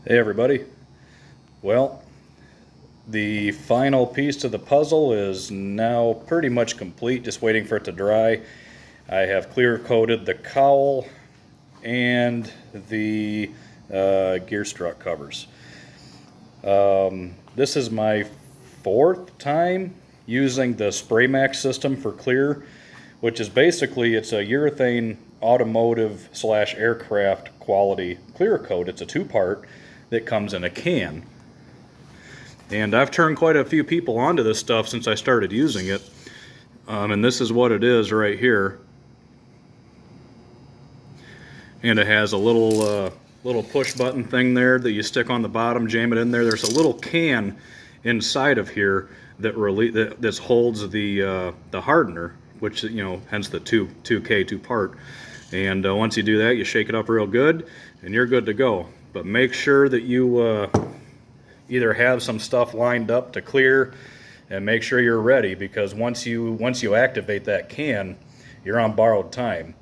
Hey everybody. Well, the final piece to the puzzle is now pretty much complete, just waiting for it to dry. I have clear coated the cowl and the gear strut covers. This is my fourth time using the spraymax system for clear, which is basically, it's a urethane automotive slash aircraft quality clear coat. It's a two-part that comes in a can. And I've turned quite a few people onto this stuff since I started using it. And this is what it is right here. And it has a little push button thing there that you stick on the bottom, jam it in there. There's a little can inside of here that holds the hardener, which, you know, hence the 2K two-part. And once you do that, you shake it up real good and you're good to go. But make sure that you either have some stuff lined up to clear, and make sure you're ready, because once you activate that can, you're on borrowed time.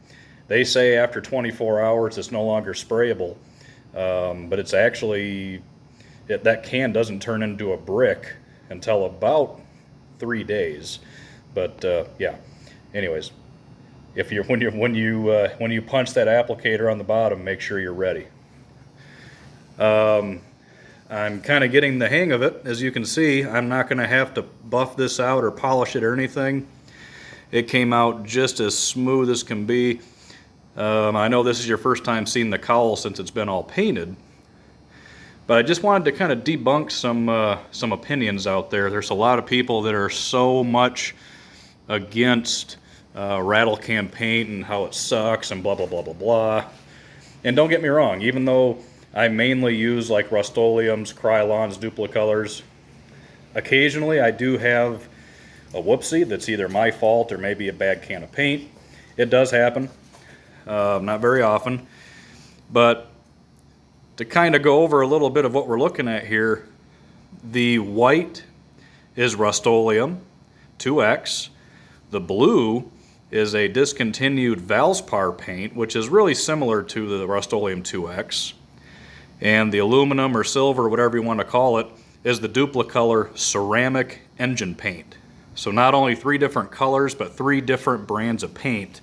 They say after 24 hours it's no longer sprayable, but it's actually, that can doesn't turn into a brick until about 3 days. But yeah, anyways, when you punch that applicator on the bottom, make sure you're ready. I'm kind of getting the hang of it. As you can see, I'm not going to have to buff this out or polish it or anything. It came out just as smooth as can be. I know this is your first time seeing the cowl since it's been all painted, but I just wanted to kind of debunk some opinions out there. There's a lot of people that are so much against rattle can paint and how it sucks and blah blah blah blah blah. And don't get me wrong, even though I mainly use like Rust-Oleums, Krylons, Duplicolors, occasionally I do have a whoopsie that's either my fault or maybe a bad can of paint. It does happen, not very often. But to kind of go over a little bit of what we're looking at here, the white is Rust-Oleum 2X. The blue is a discontinued Valspar paint, which is really similar to the Rust-Oleum 2X. And the aluminum or silver, whatever you want to call it, is the Duplicolor ceramic engine paint. So not only 3 different colors, but 3 different brands of paint.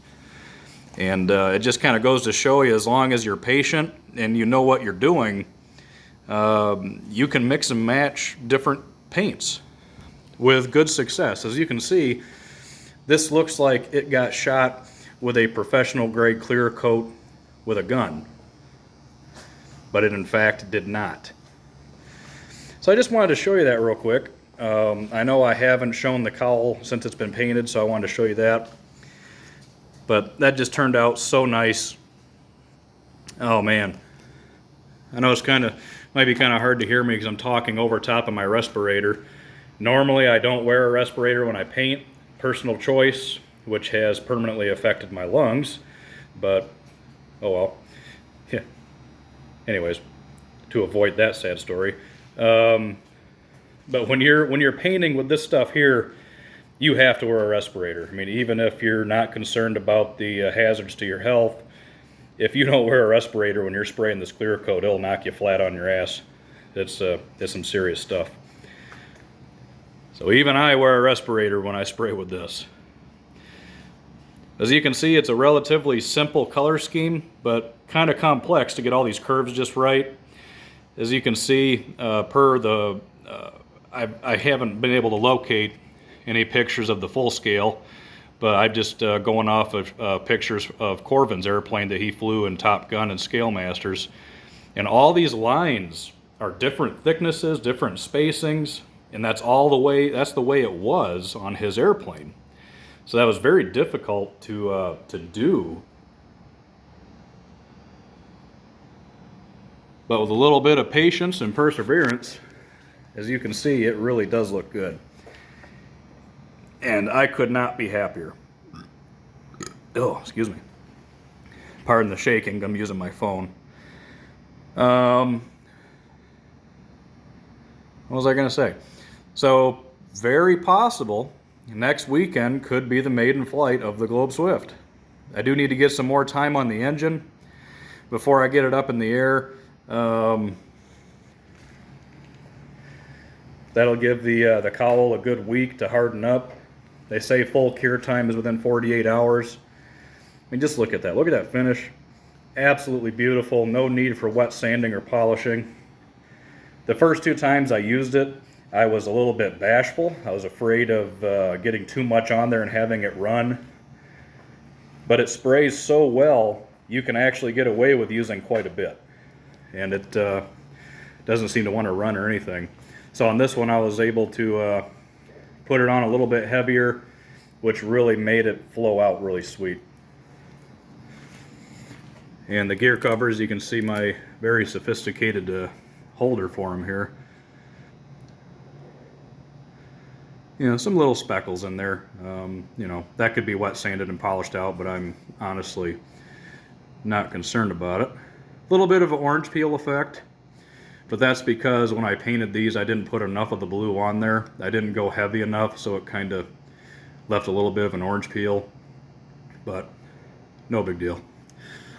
And it just kind of goes to show you, as long as you're patient and you know what you're doing, you can mix and match different paints with good success. As you can see, this looks like it got shot with a professional grade clear coat with a gun, but it in fact did not. So I just wanted to show you that real quick. I know I haven't shown the cowl since it's been painted, so I wanted to show you that. But that just turned out so nice. Oh man. I know it's might be kind of hard to hear me because I'm talking over top of my respirator. Normally I don't wear a respirator when I paint. Personal choice, which has permanently affected my lungs, but oh well. Yeah. Anyways, to avoid that sad story. But when you're painting with this stuff here, you have to wear a respirator. I mean, even if you're not concerned about the hazards to your health, if you don't wear a respirator when you're spraying this clear coat, it'll knock you flat on your ass. It's some serious stuff. So even I wear a respirator when I spray with this. As you can see, it's a relatively simple color scheme, but kind of complex to get all these curves just right. As you can see, I haven't been able to locate any pictures of the full scale, but I'm just going off of pictures of Corvin's airplane that he flew in Top Gun and Scale Masters. And all these lines are different thicknesses, different spacings, and that's the way it was on his airplane. So that was very difficult to do. But with a little bit of patience and perseverance, as you can see, it really does look good. And I could not be happier. Oh, excuse me. Pardon the shaking, I'm using my phone. What was I going to say? So, very possible next weekend could be the maiden flight of the Globe Swift. I do need to get some more time on the engine before I get it up in the air. That'll give the cowl a good week to harden up. They say full cure time is within 48 hours. I mean, just look at that. Look at that finish. Absolutely beautiful. No need for wet sanding or polishing. The first 2 times I used it, I was a little bit bashful. I was afraid of getting too much on there and having it run. But it sprays so well, you can actually get away with using quite a bit. And it doesn't seem to want to run or anything. So on this one, I was able to put it on a little bit heavier, which really made it flow out really sweet. And the gear covers, you can see my very sophisticated holder for them here. You know, some little speckles in there. You know, that could be wet sanded and polished out, but I'm honestly not concerned about it. A little bit of an orange peel effect, but that's because when I painted these, I didn't put enough of the blue on there. I didn't go heavy enough, so it kind of left a little bit of an orange peel, but no big deal.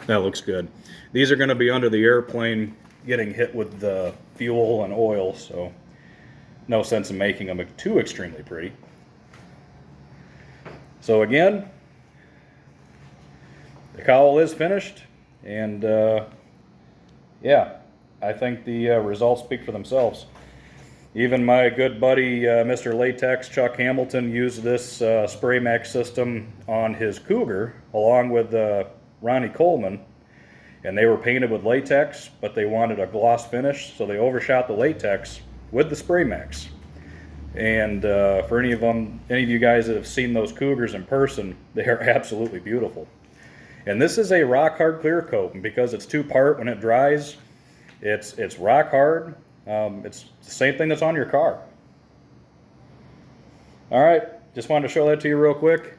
That looks good. These are going to be under the airplane getting hit with the fuel and oil, so no sense in making them too extremely pretty. So again, the cowl is finished, and yeah, I think the results speak for themselves. Even my good buddy Mr. Latex, Chuck Hamilton, used this spraymax system on his Cougar along with Ronnie Coleman, and they were painted with latex, but they wanted a gloss finish, so they overshot the latex with the spraymax. And for any of you guys that have seen those Cougars in person, they are absolutely beautiful. And this is a rock hard clear coat, and because it's 2-part, when it dries, it's rock hard. It's the same thing that's on your car. All right, just wanted to show that to you real quick.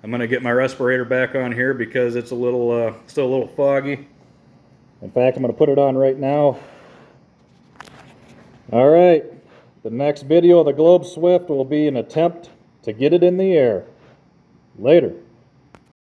I'm going to get my respirator back on here because it's a little still a little foggy. In fact, I'm going to put it on right now. All right, the next video of the Globe Swift will be an attempt to get it in the air. Later.